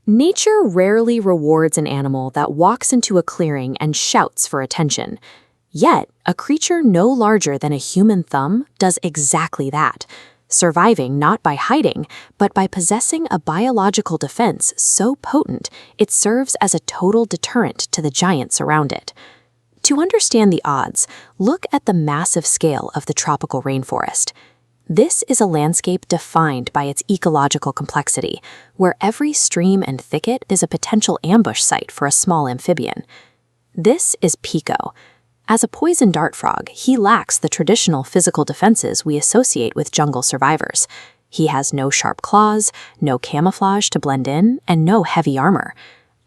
Nature rarely rewards an animal that walks into a clearing and shouts for attention. Yet, a creature no larger than a human thumb does exactly that, surviving not by hiding, but by possessing a biological defense so potent it serves as a total deterrent to the giants around it. To understand the odds, look at the massive scale of the tropical rainforest. This is a landscape defined by its ecological complexity, where every stream and thicket is a potential ambush site for a small amphibian. This is Pico. As a poison dart frog, he lacks the traditional physical defenses we associate with jungle survivors. He has no sharp claws, no camouflage to blend in, and no heavy armor.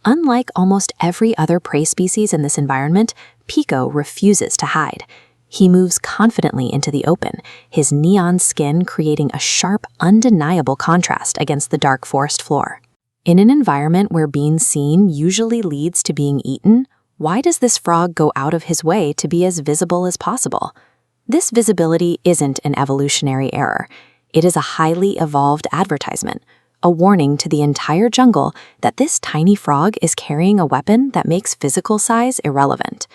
Unlike almost every other prey species in this environment, Pico refuses to hide. He moves confidently into the open, his neon skin creating a sharp, undeniable contrast against the dark forest floor. In an environment where being seen usually leads to being eaten, why does this frog go out of his way to be as visible as possible? This visibility isn't an evolutionary error. It is a highly evolved advertisement, a warning to the entire jungle that this tiny frog is carrying a weapon that makes physical size irrelevant.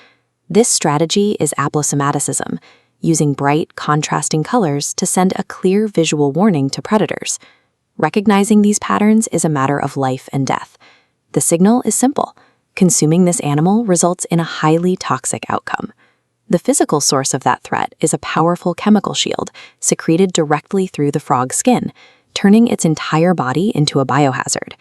This strategy is aplosomaticism, using bright, contrasting colors to send a clear visual warning to predators. Recognizing these patterns is a matter of life and death. The signal is simple. Consuming this animal results in a highly toxic outcome. The physical source of that threat is a powerful chemical shield secreted directly through the frog's skin, turning its entire body into a biohazard.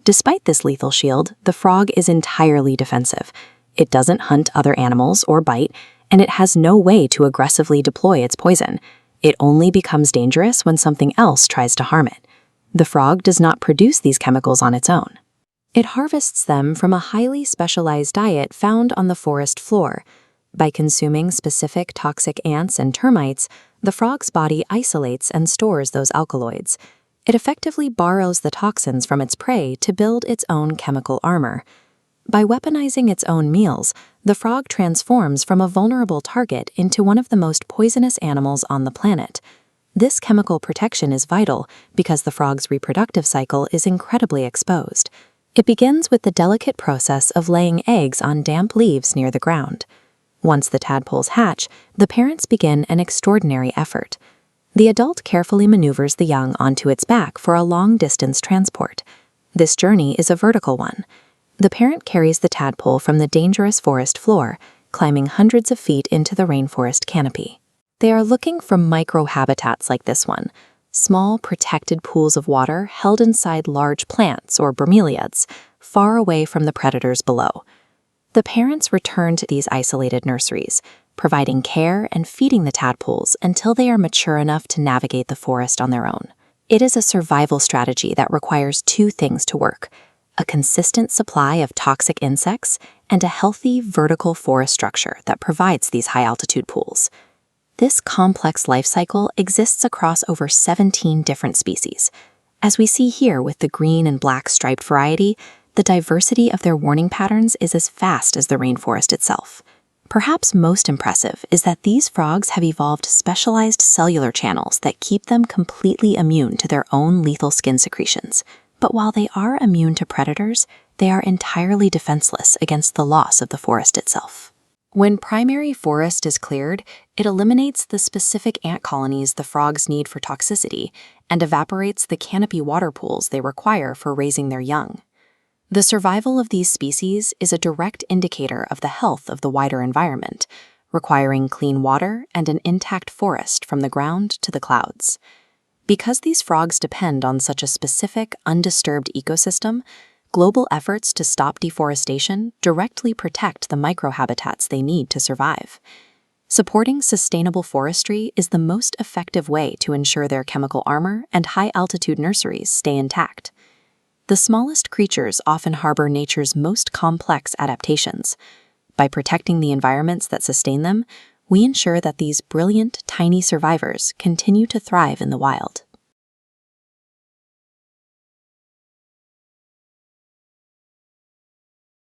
Despite this lethal shield, the frog is entirely defensive. It doesn't hunt other animals or bite, and it has no way to aggressively deploy its poison. It only becomes dangerous when something else tries to harm it. The frog does not produce these chemicals on its own. It harvests them from a highly specialized diet found on the forest floor. By consuming specific toxic ants and termites, the frog's body isolates and stores those alkaloids. It effectively borrows the toxins from its prey to build its own chemical armor. By weaponizing its own meals, the frog transforms from a vulnerable target into one of the most poisonous animals on the planet. This chemical protection is vital because the frog's reproductive cycle is incredibly exposed. It begins with the delicate process of laying eggs on damp leaves near the ground. Once the tadpoles hatch, the parents begin an extraordinary effort. The adult carefully maneuvers the young onto its back for a long-distance transport. This journey is a vertical one. The parent carries the tadpole from the dangerous forest floor, climbing hundreds of feet into the rainforest canopy. They are looking for microhabitats like this one, small protected pools of water held inside large plants or bromeliads, far away from the predators below. The parents return to these isolated nurseries, providing care and feeding the tadpoles until they are mature enough to navigate the forest on their own. It is a survival strategy that requires two things to work: a consistent supply of toxic insects and a healthy vertical forest structure that provides these high-altitude pools. This complex life cycle exists across over 17 different species. As we see here with the green and black striped variety, the diversity of their warning patterns is as vast as the rainforest itself. Perhaps most impressive is that these frogs have evolved specialized cellular channels that keep them completely immune to their own lethal skin secretions. But while they are immune to predators, they are entirely defenseless against the loss of the forest itself. When primary forest is cleared, it eliminates the specific ant colonies the frogs need for toxicity and evaporates the canopy water pools they require for raising their young. The survival of these species is a direct indicator of the health of the wider environment, requiring clean water and an intact forest from the ground to the clouds. Because these frogs depend on such a specific, undisturbed ecosystem, global efforts to stop deforestation directly protect the microhabitats they need to survive. Supporting sustainable forestry is the most effective way to ensure their chemical armor and high-altitude nurseries stay intact. The smallest creatures often harbor nature's most complex adaptations. By protecting the environments that sustain them, we ensure that these brilliant, tiny survivors continue to thrive in the wild.